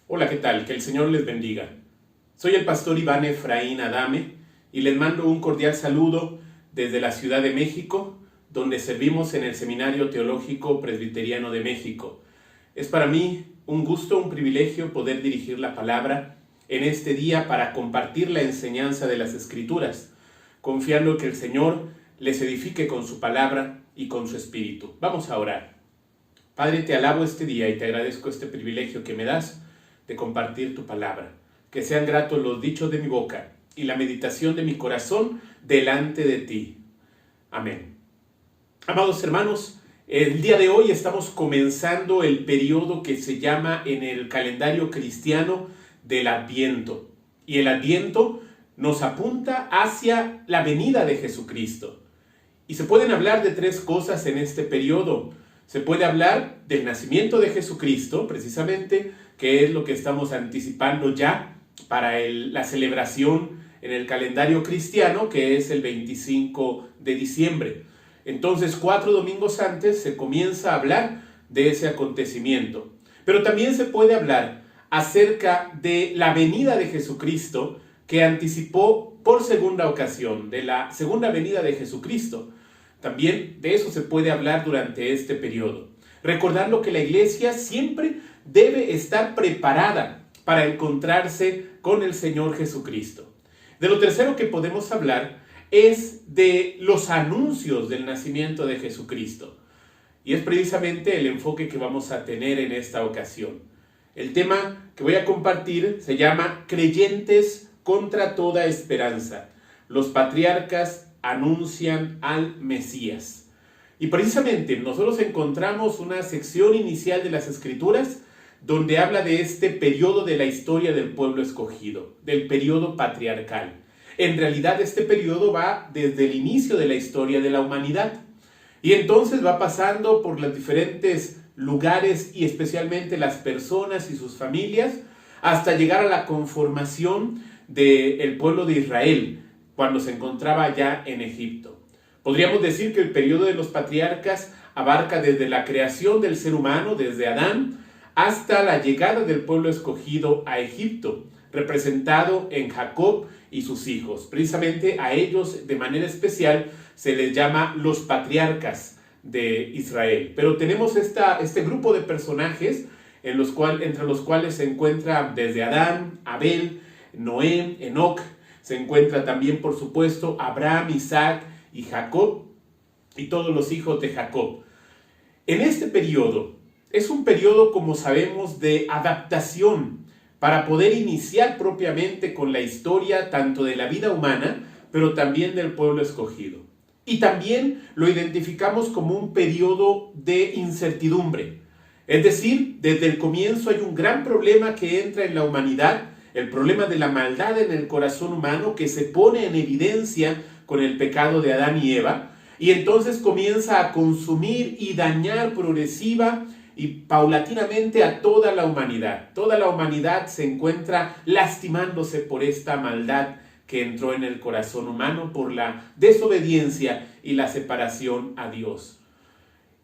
Hola, ¿qué tal? Que el Señor les bendiga. Soy el pastor Iván Efraín Adame y les mando un cordial saludo desde la Ciudad de México, donde servimos en el Seminario Teológico Presbiteriano de México. Es para mí un gusto, un privilegio poder dirigir la palabra en este día para compartir la enseñanza de las Escrituras, confiando que el Señor les edifique con su palabra y con su espíritu. Vamos a orar. Padre, te alabo este día y te agradezco este privilegio que me das de compartir tu palabra. Que sean gratos los dichos de mi boca y la meditación de mi corazón delante de ti. Amén. Amados hermanos, el día de hoy estamos comenzando el periodo que se llama en el calendario cristiano del Adviento. Y el Adviento nos apunta hacia la venida de Jesucristo. Y se pueden hablar de tres cosas en este periodo. Se puede hablar del nacimiento de Jesucristo, precisamente, que es lo que estamos anticipando ya para la celebración en el calendario cristiano, que es el 25 de diciembre. Entonces, 4 domingos antes se comienza a hablar de ese acontecimiento. Pero también se puede hablar acerca de la venida de Jesucristo, que anticipó por segunda ocasión, de la segunda venida de Jesucristo. También de eso se puede hablar durante este periodo. Recordando que la iglesia siempre debe estar preparada para encontrarse con el Señor Jesucristo. De lo tercero que podemos hablar es de los anuncios del nacimiento de Jesucristo. Y es precisamente el enfoque que vamos a tener en esta ocasión. El tema que voy a compartir se llama Creyentes contra toda esperanza. Los patriarcas anuncian al Mesías. Y precisamente nosotros encontramos una sección inicial de las Escrituras donde habla de este periodo de la historia del pueblo escogido, del periodo patriarcal. En realidad este periodo va desde el inicio de la historia de la humanidad. Y entonces va pasando por los diferentes lugares y especialmente las personas y sus familias hasta llegar a la conformación del pueblo de Israel, cuando se encontraba ya en Egipto. Podríamos decir que el periodo de los patriarcas abarca desde la creación del ser humano, desde Adán, hasta la llegada del pueblo escogido a Egipto, representado en Jacob y sus hijos. Precisamente a ellos, de manera especial, se les llama los patriarcas de Israel. Pero tenemos este grupo de personajes entre los cuales se encuentra desde Adán, Abel, Noé, Enoc. Se encuentra también, por supuesto, Abraham, Isaac y Jacob y todos los hijos de Jacob. En este periodo, es un periodo, como sabemos, de adaptación para poder iniciar propiamente con la historia tanto de la vida humana, pero también del pueblo escogido. Y también lo identificamos como un periodo de incertidumbre. Es decir, desde el comienzo hay un gran problema que entra en la humanidad, el problema de la maldad en el corazón humano que se pone en evidencia con el pecado de Adán y Eva, y entonces comienza a consumir y dañar progresiva y paulatinamente a toda la humanidad. Toda la humanidad se encuentra lastimándose por esta maldad que entró en el corazón humano por la desobediencia y la separación a Dios.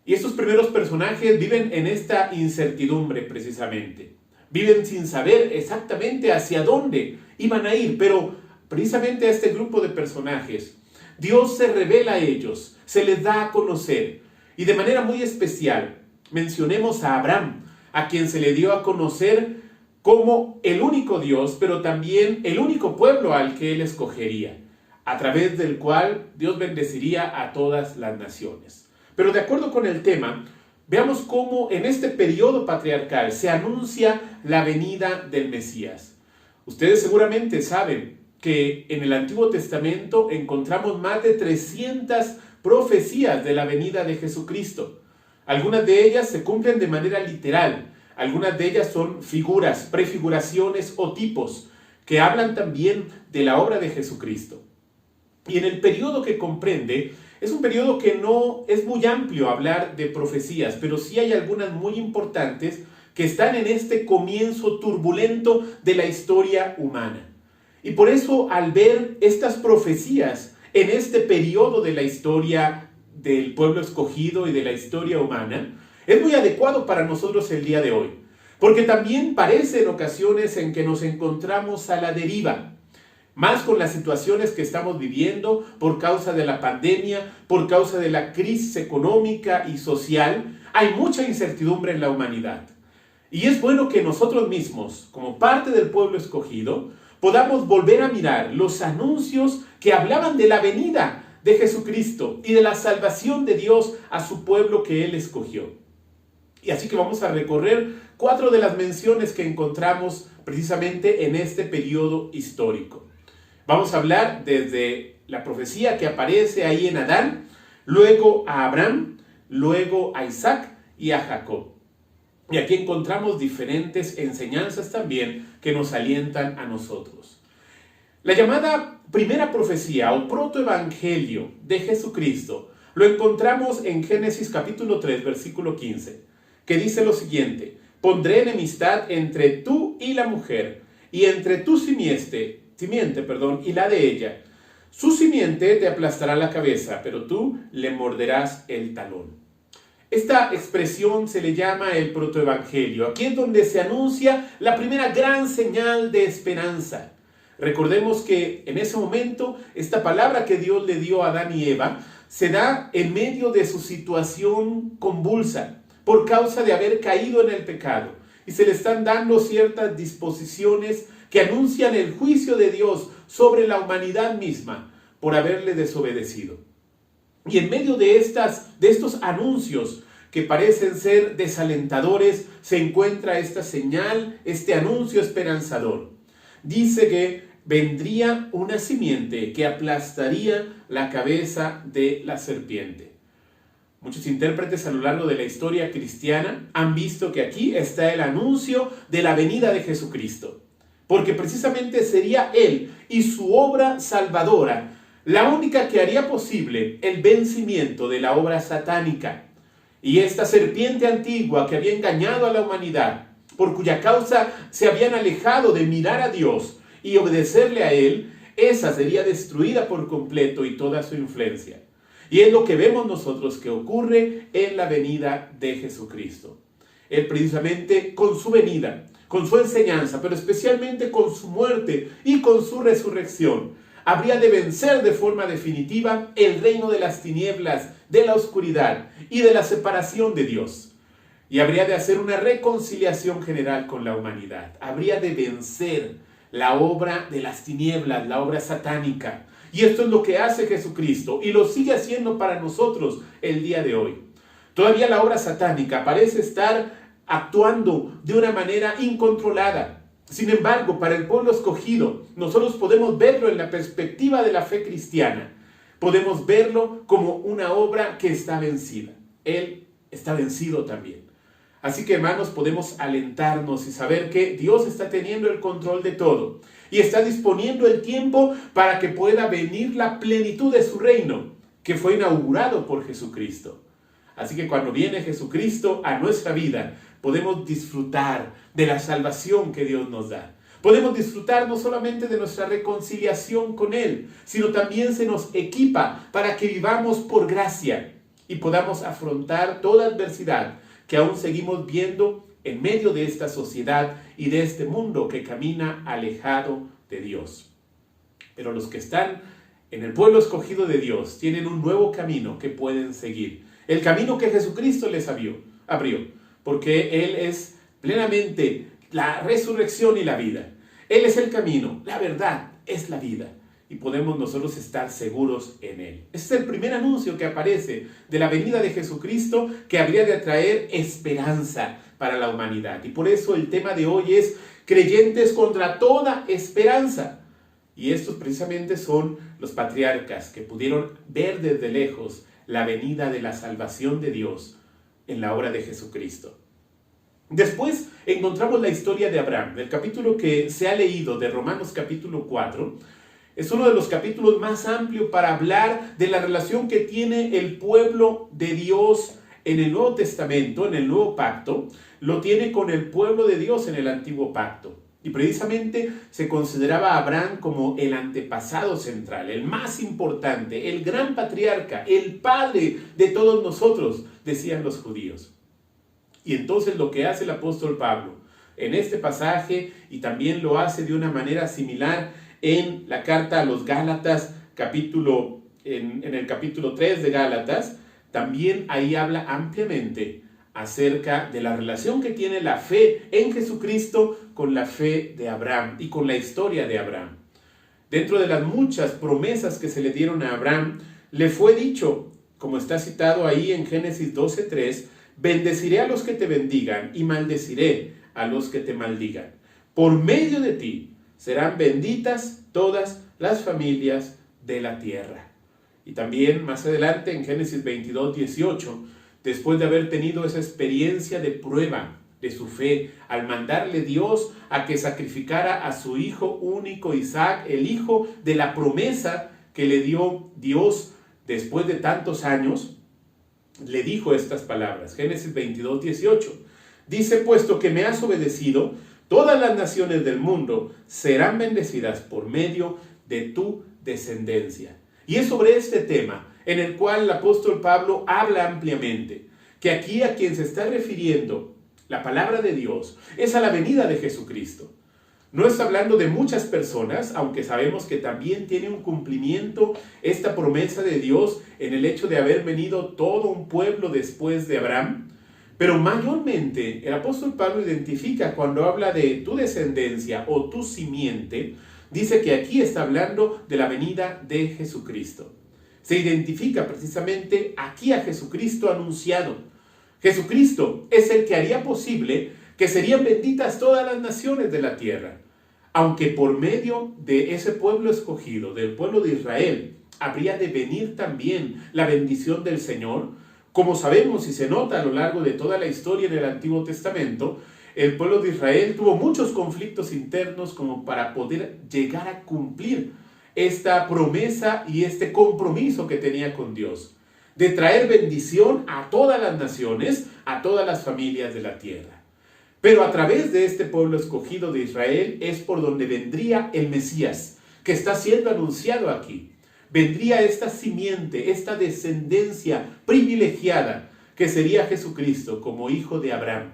Y estos primeros personajes viven en esta incertidumbre precisamente. Viven sin saber exactamente hacia dónde iban a ir, pero precisamente a este grupo de personajes, Dios se revela a ellos, se les da a conocer. Y de manera muy especial, mencionemos a Abraham, a quien se le dio a conocer como el único Dios, pero también el único pueblo al que él escogería, a través del cual Dios bendeciría a todas las naciones. Pero de acuerdo con el tema, veamos cómo en este periodo patriarcal se anuncia la venida del Mesías. Ustedes seguramente saben que en el Antiguo Testamento encontramos más de 300 profecías de la venida de Jesucristo. Algunas de ellas se cumplen de manera literal, algunas de ellas son figuras, prefiguraciones o tipos que hablan también de la obra de Jesucristo. Y en el periodo que comprende, es un periodo que no es muy amplio hablar de profecías, pero sí hay algunas muy importantes que están en este comienzo turbulento de la historia humana. Y por eso, al ver estas profecías en este periodo de la historia del pueblo escogido y de la historia humana, es muy adecuado para nosotros el día de hoy. Porque también parece en ocasiones en que nos encontramos a la deriva, más con las situaciones que estamos viviendo por causa de la pandemia, por causa de la crisis económica y social. Hay mucha incertidumbre en la humanidad. Y es bueno que nosotros mismos, como parte del pueblo escogido, podamos volver a mirar los anuncios que hablaban de la venida de Jesucristo y de la salvación de Dios a su pueblo que Él escogió. Y así que vamos a recorrer 4 de las menciones que encontramos precisamente en este periodo histórico. Vamos a hablar desde la profecía que aparece ahí en Adán, luego a Abraham, luego a Isaac y a Jacob. Y aquí encontramos diferentes enseñanzas también que nos alientan a nosotros. La llamada primera profecía o protoevangelio de Jesucristo lo encontramos en Génesis capítulo 3, versículo 15, que dice lo siguiente: pondré enemistad entre tú y la mujer, y entre tu simiente, y la de ella. Su simiente te aplastará la cabeza, pero tú le morderás el talón. Esta expresión se le llama el protoevangelio. Aquí es donde se anuncia la primera gran señal de esperanza. Recordemos que en ese momento esta palabra que Dios le dio a Adán y Eva se da en medio de su situación convulsa por causa de haber caído en el pecado. Y se le están dando ciertas disposiciones que anuncian el juicio de Dios sobre la humanidad misma por haberle desobedecido. Y en medio de estos anuncios que parecen ser desalentadores, se encuentra esta señal, este anuncio esperanzador. Dice que vendría una simiente que aplastaría la cabeza de la serpiente. Muchos intérpretes a lo largo de la historia cristiana han visto que aquí está el anuncio de la venida de Jesucristo, porque precisamente sería Él y su obra salvadora la única que haría posible el vencimiento de la obra satánica. Y esta serpiente antigua que había engañado a la humanidad, por cuya causa se habían alejado de mirar a Dios y obedecerle a Él, esa sería destruida por completo y toda su influencia. Y es lo que vemos nosotros que ocurre en la venida de Jesucristo. Él precisamente con su venida, con su enseñanza, pero especialmente con su muerte y con su resurrección, habría de vencer de forma definitiva el reino de las tinieblas, de la oscuridad y de la separación de Dios. Y habría de hacer una reconciliación general con la humanidad. Habría de vencer la obra de las tinieblas, la obra satánica. Y esto es lo que hace Jesucristo y lo sigue haciendo para nosotros el día de hoy. Todavía la obra satánica parece estar actuando de una manera incontrolada. Sin embargo, para el pueblo escogido, nosotros podemos verlo en la perspectiva de la fe cristiana. Podemos verlo como una obra que está vencida. Él está vencido también. Así que, hermanos, podemos alentarnos y saber que Dios está teniendo el control de todo y está disponiendo el tiempo para que pueda venir la plenitud de su reino, que fue inaugurado por Jesucristo. Así que cuando viene Jesucristo a nuestra vida, podemos disfrutar de la salvación que Dios nos da. Podemos disfrutar no solamente de nuestra reconciliación con Él, sino también se nos equipa para que vivamos por gracia y podamos afrontar toda adversidad que aún seguimos viendo en medio de esta sociedad y de este mundo que camina alejado de Dios. Pero los que están en el pueblo escogido de Dios tienen un nuevo camino que pueden seguir. El camino que Jesucristo les abrió, porque Él es plenamente la resurrección y la vida. Él es el camino, la verdad es la vida. Y podemos nosotros estar seguros en Él. Este es el primer anuncio que aparece de la venida de Jesucristo, que habría de traer esperanza para la humanidad. Y por eso el tema de hoy es creyentes contra toda esperanza. Y estos precisamente son los patriarcas que pudieron ver desde lejos la venida de la salvación de Dios en la obra de Jesucristo. Después encontramos la historia de Abraham. El capítulo que se ha leído de Romanos capítulo 4 es uno de los capítulos más amplios para hablar de la relación que tiene el pueblo de Dios en el Nuevo Testamento, en el Nuevo Pacto. Lo tiene con el pueblo de Dios en el Antiguo Pacto. Y precisamente se consideraba a Abraham como el antepasado central, el más importante, el gran patriarca, el padre de todos nosotros, decían los judíos. Y entonces lo que hace el apóstol Pablo, en este pasaje y también lo hace de una manera similar en la carta a los Gálatas, en el capítulo 3 de Gálatas. También ahí habla ampliamente acerca de la relación que tiene la fe en Jesucristo con la fe de Abraham y con la historia de Abraham. Dentro de las muchas promesas que se le dieron a Abraham, le fue dicho, como está citado ahí en Génesis 12:3, bendeciré a los que te bendigan y maldeciré a los que te maldigan. Por medio de ti serán benditas todas las familias de la tierra. Y también más adelante en Génesis 22:18, después de haber tenido esa experiencia de prueba de su fe, al mandarle Dios a que sacrificara a su hijo único Isaac, el hijo de la promesa que le dio Dios después de tantos años, le dijo estas palabras. Génesis 22:18 dice: puesto que me has obedecido, todas las naciones del mundo serán bendecidas por medio de tu descendencia. Y es sobre este tema en el cual el apóstol Pablo habla ampliamente, que aquí a quien se está refiriendo la palabra de Dios es a la venida de Jesucristo. No está hablando de muchas personas, aunque sabemos que también tiene un cumplimiento esta promesa de Dios en el hecho de haber venido todo un pueblo después de Abraham. Pero mayormente el apóstol Pablo identifica cuando habla de tu descendencia o tu simiente, dice que aquí está hablando de la venida de Jesucristo. Se identifica precisamente aquí a Jesucristo anunciado. Jesucristo es el que haría posible que serían benditas todas las naciones de la tierra, aunque por medio de ese pueblo escogido, del pueblo de Israel, habría de venir también la bendición del Señor. Como sabemos y se nota a lo largo de toda la historia en el Antiguo Testamento, el pueblo de Israel tuvo muchos conflictos internos como para poder llegar a cumplir esta promesa y este compromiso que tenía con Dios, de traer bendición a todas las naciones, a todas las familias de la tierra. Pero a través de este pueblo escogido de Israel es por donde vendría el Mesías, que está siendo anunciado aquí. Vendría esta simiente, esta descendencia privilegiada, que sería Jesucristo como hijo de Abraham.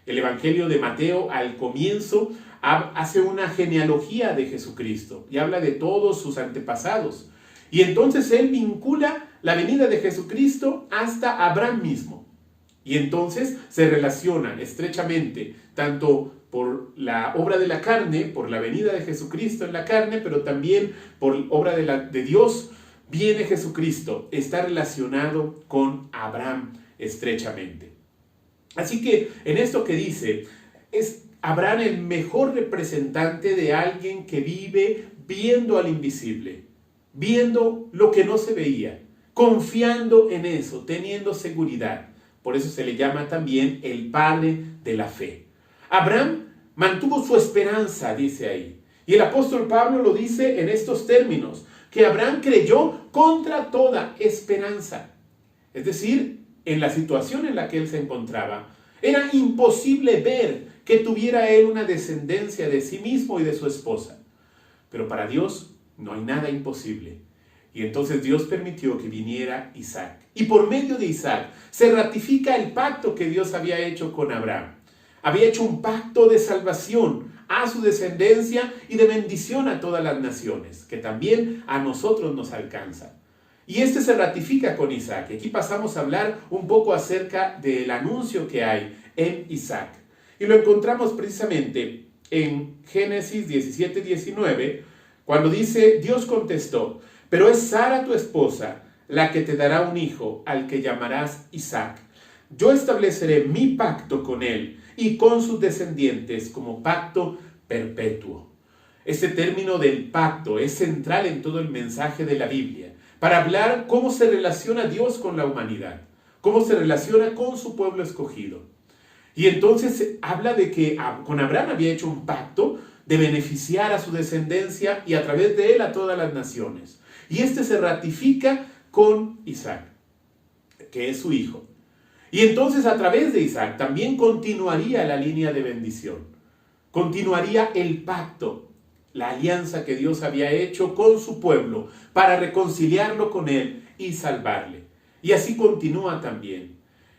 El Evangelio de Mateo al comienzo hace una genealogía de Jesucristo y habla de todos sus antepasados. Y entonces él vincula la venida de Jesucristo hasta Abraham mismo. Y entonces se relacionan estrechamente tanto por la obra de la carne, por la venida de Jesucristo en la carne, pero también por obra de Dios, viene Jesucristo, está relacionado con Abraham estrechamente. Así que en esto que dice, es Abraham el mejor representante de alguien que vive viendo al invisible, viendo lo que no se veía, confiando en eso, teniendo seguridad. Por eso se le llama también el padre de la fe. Abraham mantuvo su esperanza, dice ahí. Y el apóstol Pablo lo dice en estos términos, que Abraham creyó contra toda esperanza. Es decir, en la situación en la que él se encontraba, era imposible ver que tuviera él una descendencia de sí mismo y de su esposa. Pero para Dios no hay nada imposible. Y entonces Dios permitió que viniera Isaac. Y por medio de Isaac se ratifica el pacto que Dios había hecho con Abraham. Había hecho un pacto de salvación a su descendencia y de bendición a todas las naciones, que también a nosotros nos alcanza. Y este se ratifica con Isaac. Aquí pasamos a hablar un poco acerca del anuncio que hay en Isaac. Y lo encontramos precisamente en Génesis 17:19, cuando dice: Dios contestó: pero es Sara tu esposa la que te dará un hijo, al que llamarás Isaac. Yo estableceré mi pacto con él y con sus descendientes como pacto perpetuo. Este término del pacto es central en todo el mensaje de la Biblia, para hablar cómo se relaciona Dios con la humanidad, cómo se relaciona con su pueblo escogido. Y entonces habla de que con Abraham había hecho un pacto de beneficiar a su descendencia y a través de él a todas las naciones. Y este se ratifica con Isaac, que es su hijo. Y entonces a través de Isaac también continuaría la línea de bendición. Continuaría el pacto, la alianza que Dios había hecho con su pueblo para reconciliarlo con él y salvarle. Y así continúa también.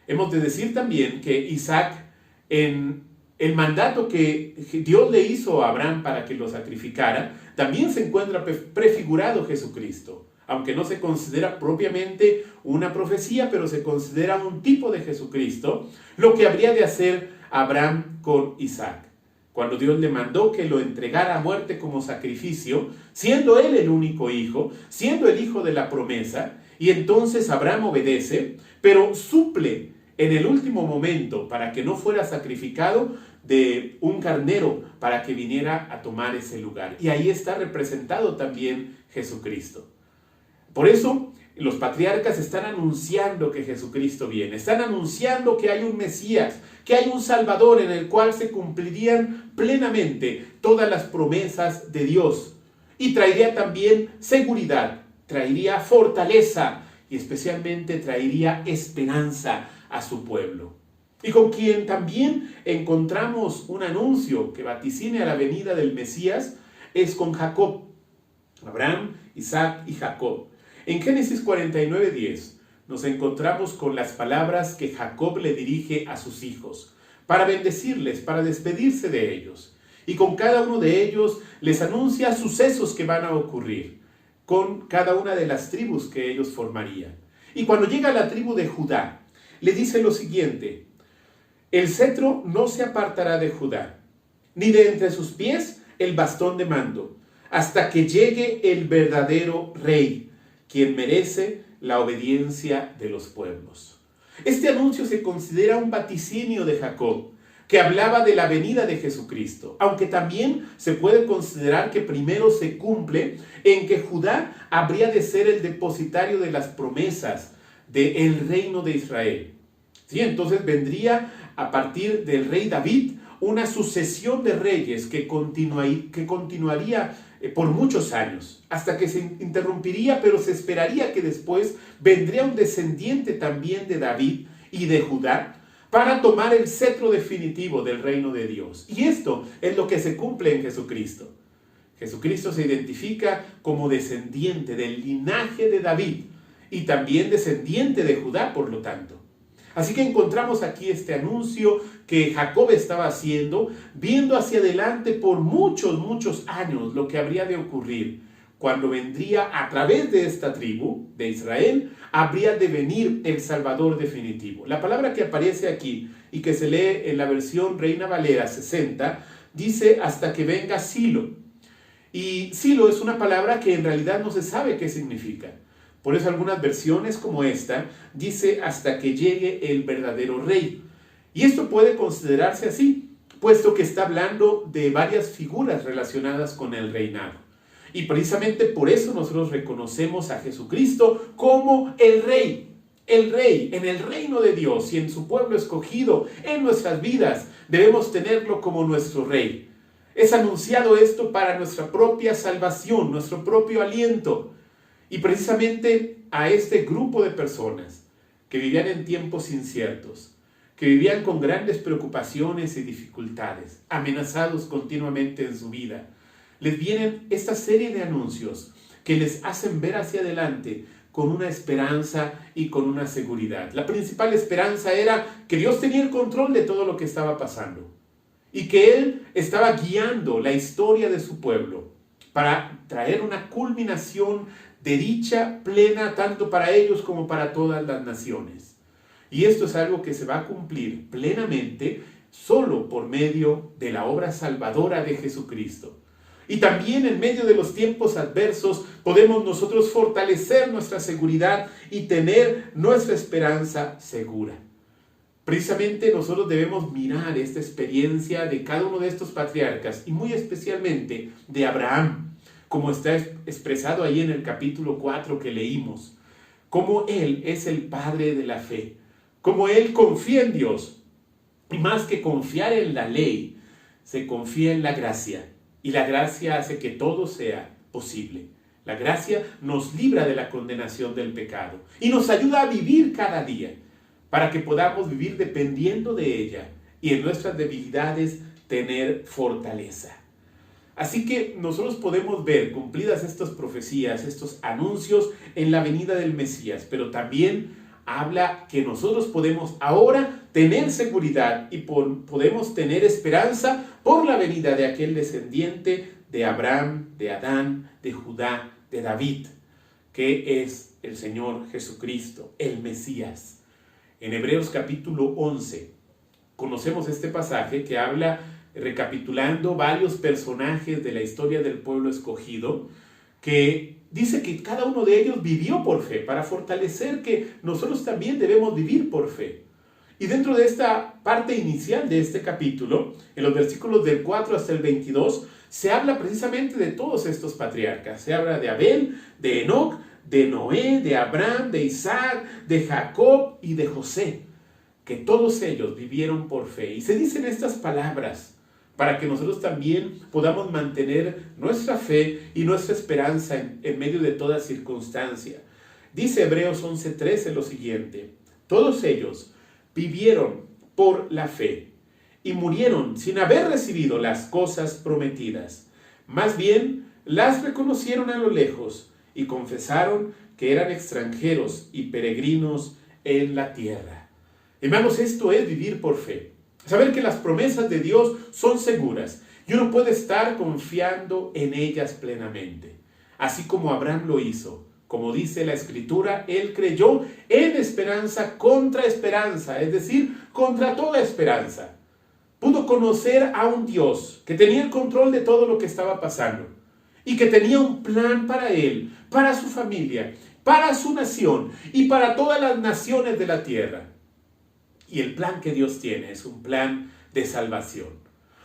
Hemos de decir también que Isaac en El mandato que Dios le hizo a Abraham para que lo sacrificara, también se encuentra prefigurado Jesucristo. Aunque no se considera propiamente una profecía, pero se considera un tipo de Jesucristo, lo que habría de hacer Abraham con Isaac. Cuando Dios le mandó que lo entregara a muerte como sacrificio, siendo él el único hijo, siendo el hijo de la promesa, y entonces Abraham obedece, pero suple en el último momento para que no fuera sacrificado de un carnero para que viniera a tomar ese lugar. Y ahí está representado también Jesucristo. Por eso los patriarcas están anunciando que Jesucristo viene, están anunciando que hay un Mesías, que hay un Salvador en el cual se cumplirían plenamente todas las promesas de Dios. Y traería también seguridad, traería fortaleza y especialmente traería esperanza a su pueblo. Y con quien también encontramos un anuncio que vaticine a la venida del Mesías es con Jacob. Abraham, Isaac y Jacob. En Génesis 49:10 nos encontramos con las palabras que Jacob le dirige a sus hijos para bendecirles, para despedirse de ellos. Y con cada uno de ellos les anuncia sucesos que van a ocurrir con cada una de las tribus que ellos formarían. Y cuando llega a la tribu de Judá, le dice lo siguiente: el cetro no se apartará de Judá, ni de entre sus pies el bastón de mando, hasta que llegue el verdadero rey, quien merece la obediencia de los pueblos. Este anuncio se considera un vaticinio de Jacob, que hablaba de la venida de Jesucristo, aunque también se puede considerar que primero se cumple en que Judá habría de ser el depositario de las promesas del reino de Israel. ¿Sí? Entonces vendría a partir del rey David una sucesión de reyes que continuaría por muchos años, hasta que se interrumpiría, pero se esperaría que después vendría un descendiente también de David y de Judá para tomar el cetro definitivo del reino de Dios. Y esto es lo que se cumple en Jesucristo. Jesucristo se identifica como descendiente del linaje de David y también descendiente de Judá, por lo tanto. Así que encontramos aquí este anuncio que Jacob estaba haciendo, viendo hacia adelante por muchos años lo que habría de ocurrir. Cuando vendría a través de esta tribu de Israel, habría de venir el Salvador definitivo. La palabra que aparece aquí y que se lee en la versión Reina Valera 60, dice hasta que venga Silo. Y Silo es una palabra que en realidad no se sabe qué significa. Por eso algunas versiones como esta dice hasta que llegue el verdadero rey. Y esto puede considerarse así, puesto que está hablando de varias figuras relacionadas con el reinado. Y precisamente por eso nosotros reconocemos a Jesucristo como el rey en el reino de Dios y en su pueblo escogido en nuestras vidas. Debemos tenerlo como nuestro rey. Es anunciado esto para nuestra propia salvación, nuestro propio aliento. Y precisamente a este grupo de personas que vivían en tiempos inciertos, que vivían con grandes preocupaciones y dificultades, amenazados continuamente en su vida, les vienen esta serie de anuncios que les hacen ver hacia adelante con una esperanza y con una seguridad. La principal esperanza era que Dios tenía el control de todo lo que estaba pasando y que Él estaba guiando la historia de su pueblo para traer una culminación de dicha plena tanto para ellos como para todas las naciones. Y esto es algo que se va a cumplir plenamente solo por medio de la obra salvadora de Jesucristo. Y también en medio de los tiempos adversos podemos nosotros fortalecer nuestra seguridad y tener nuestra esperanza segura. Precisamente nosotros debemos mirar esta experiencia de cada uno de estos patriarcas y muy especialmente de Abraham, como está expresado ahí en el capítulo 4 que leímos, como él es el padre de la fe, como él confía en Dios, y más que confiar en la ley, se confía en la gracia, y la gracia hace que todo sea posible. La gracia nos libra de la condenación del pecado, y nos ayuda a vivir cada día, para que podamos vivir dependiendo de ella, y en nuestras debilidades tener fortaleza. Así que nosotros podemos ver cumplidas estas profecías, estos anuncios en la venida del Mesías, pero también habla que nosotros podemos ahora tener seguridad y podemos tener esperanza por la venida de aquel descendiente de Abraham, de Adán, de Judá, de David, que es el Señor Jesucristo, el Mesías. En Hebreos capítulo 11 conocemos este pasaje que habla, recapitulando varios personajes de la historia del pueblo escogido, que dice que cada uno de ellos vivió por fe, para fortalecer que nosotros también debemos vivir por fe. Y dentro de esta parte inicial de este capítulo, en los versículos del 4 hasta el 22, se habla precisamente de todos estos patriarcas. Se habla de Abel, de Enoc, de Noé, de Abraham, de Isaac, de Jacob y de José, que todos ellos vivieron por fe. Y se dicen estas palabras para que nosotros también podamos mantener nuestra fe y nuestra esperanza en medio de toda circunstancia. Dice Hebreos 11:13 lo siguiente: todos ellos vivieron por la fe y murieron sin haber recibido las cosas prometidas. Más bien, las reconocieron a lo lejos y confesaron que eran extranjeros y peregrinos en la tierra. Hermanos, esto es vivir por fe. Saber que las promesas de Dios son seguras y uno puede estar confiando en ellas plenamente. Así como Abraham lo hizo. Como dice la Escritura, él creyó en esperanza contra esperanza, es decir, contra toda esperanza. Pudo conocer a un Dios que tenía el control de todo lo que estaba pasando y que tenía un plan para él, para su familia, para su nación y para todas las naciones de la tierra. Y el plan que Dios tiene es un plan de salvación,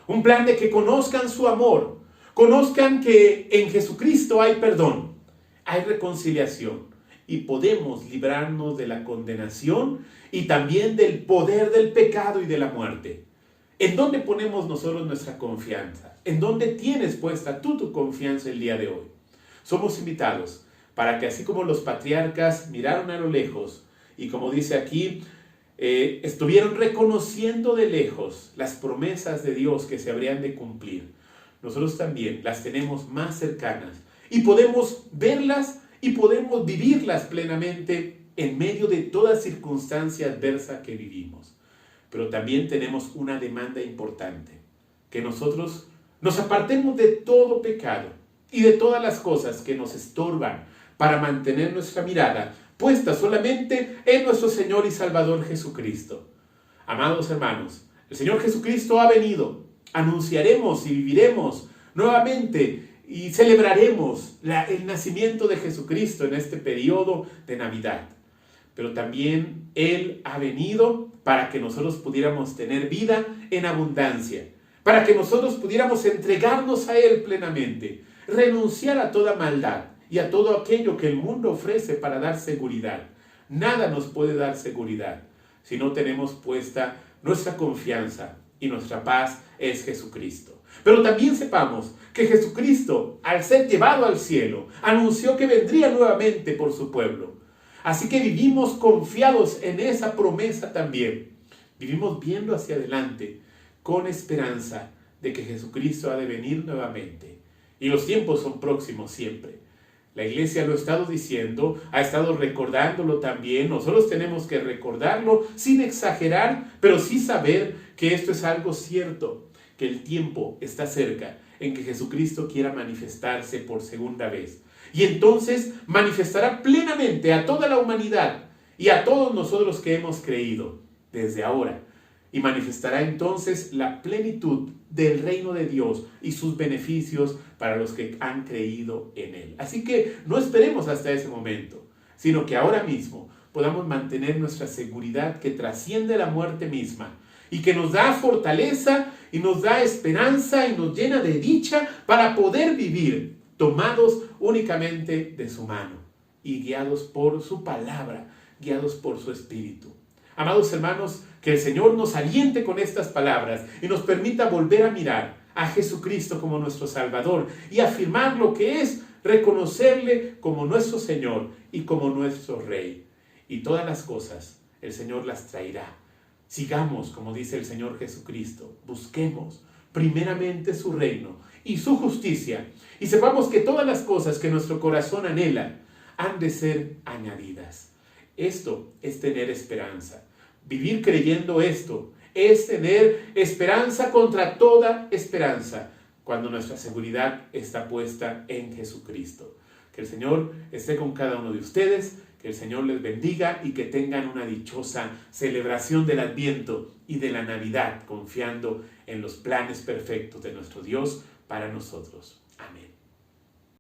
un plan de que conozcan su amor, conozcan que en Jesucristo hay perdón, hay reconciliación y podemos librarnos de la condenación y también del poder del pecado y de la muerte. ¿En dónde ponemos nosotros nuestra confianza? ¿En dónde tienes puesta tú tu confianza el día de hoy? Somos invitados para que así como los patriarcas miraron a lo lejos y como dice aquí, estuvieron reconociendo de lejos las promesas de Dios que se habrían de cumplir, nosotros también las tenemos más cercanas y podemos verlas y podemos vivirlas plenamente en medio de toda circunstancia adversa que vivimos. Pero también tenemos una demanda importante, que nosotros nos apartemos de todo pecado y de todas las cosas que nos estorban para mantener nuestra mirada puesta solamente en nuestro Señor y Salvador Jesucristo. Amados hermanos, el Señor Jesucristo ha venido. Anunciaremos y viviremos nuevamente y celebraremos el nacimiento de Jesucristo en este periodo de Navidad. Pero también Él ha venido para que nosotros pudiéramos tener vida en abundancia, para que nosotros pudiéramos entregarnos a Él plenamente, renunciar a toda maldad y a todo aquello que el mundo ofrece para dar seguridad. Nada nos puede dar seguridad si no tenemos puesta nuestra confianza y nuestra paz es Jesucristo. Pero también sepamos que Jesucristo, al ser llevado al cielo, anunció que vendría nuevamente por su pueblo. Así que vivimos confiados en esa promesa también. Vivimos viendo hacia adelante con esperanza de que Jesucristo ha de venir nuevamente. Y los tiempos son próximos siempre. La iglesia lo ha estado diciendo, ha estado recordándolo también. Nosotros tenemos que recordarlo sin exagerar, pero sí saber que esto es algo cierto, que el tiempo está cerca en que Jesucristo quiera manifestarse por segunda vez. Y entonces manifestará plenamente a toda la humanidad y a todos nosotros que hemos creído desde ahora. Y manifestará entonces la plenitud del reino de Dios y sus beneficios para los que han creído en Él. Así que no esperemos hasta ese momento, sino que ahora mismo podamos mantener nuestra seguridad que trasciende la muerte misma y que nos da fortaleza y nos da esperanza y nos llena de dicha para poder vivir tomados únicamente de su mano y guiados por su palabra, guiados por su espíritu. Amados hermanos, que el Señor nos aliente con estas palabras y nos permita volver a mirar a Jesucristo como nuestro Salvador y afirmar lo que es reconocerle como nuestro Señor y como nuestro Rey. Y todas las cosas el Señor las traerá. Sigamos, como dice el Señor Jesucristo, busquemos primeramente su reino y su justicia y sepamos que todas las cosas que nuestro corazón anhela han de ser añadidas. Esto es tener esperanza. Vivir creyendo esto es tener esperanza contra toda esperanza, cuando nuestra seguridad está puesta en Jesucristo. Que el Señor esté con cada uno de ustedes, que el Señor les bendiga y que tengan una dichosa celebración del Adviento y de la Navidad, confiando en los planes perfectos de nuestro Dios para nosotros. Amén.